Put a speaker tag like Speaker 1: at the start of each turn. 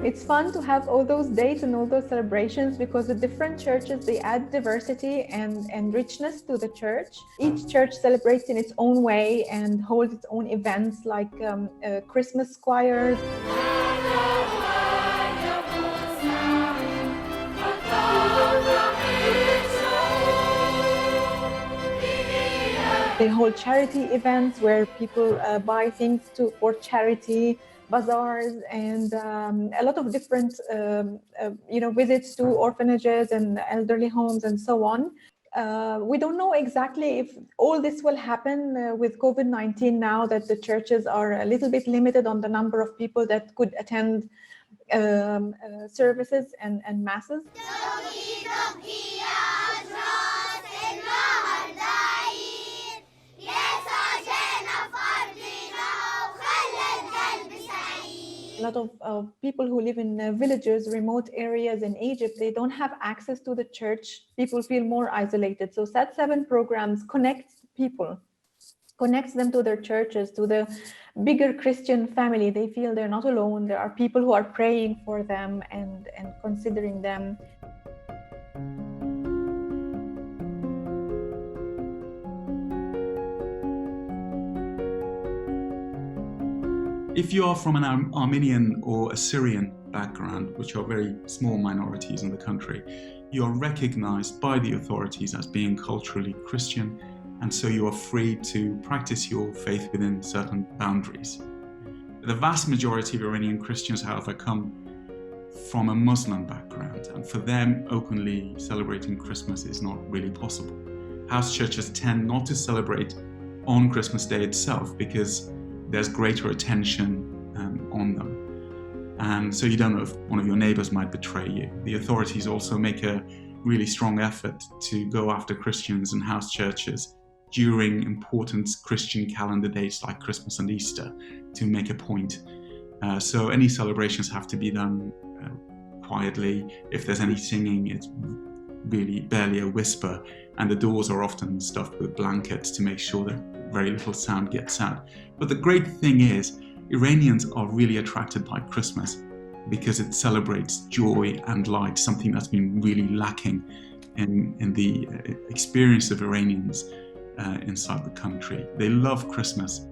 Speaker 1: It's fun to have all those dates and all those celebrations because the different churches, they add diversity and richness to the church. Each church celebrates in its own way and holds its own events like Christmas choirs. They hold charity events where people buy things for charity, bazaars, and a lot of different visits to orphanages and elderly homes and so on. We don't know exactly if all this will happen with COVID-19 now that the churches are a little bit limited on the number of people that could attend services and masses. A lot of people who live in villages, remote areas in Egypt, they don't have access to the church. People feel more isolated. So SAT7 programs connects people, connects them to their churches, to the bigger Christian family. They feel they're not alone. There are people who are praying for them and considering them.
Speaker 2: If you are from an Armenian or Assyrian background, which are very small minorities in the country, you are recognized by the authorities as being culturally Christian, and so you are free to practice your faith within certain boundaries. The vast majority of Iranian Christians, however, come from a Muslim background, and for them, openly celebrating Christmas is not really possible. House churches tend not to celebrate on Christmas Day itself because there's greater attention on them. And so you don't know if one of your neighbors might betray you. The authorities also make a really strong effort to go after Christians and house churches during important Christian calendar dates like Christmas and Easter to make a point. So any celebrations have to be done quietly. If there's any singing, it's really barely a whisper, and the doors are often stuffed with blankets to make sure that very little sound gets out. But the great thing is, Iranians are really attracted by Christmas because it celebrates joy and light, something that's been really lacking in the experience of Iranians inside the country. They love Christmas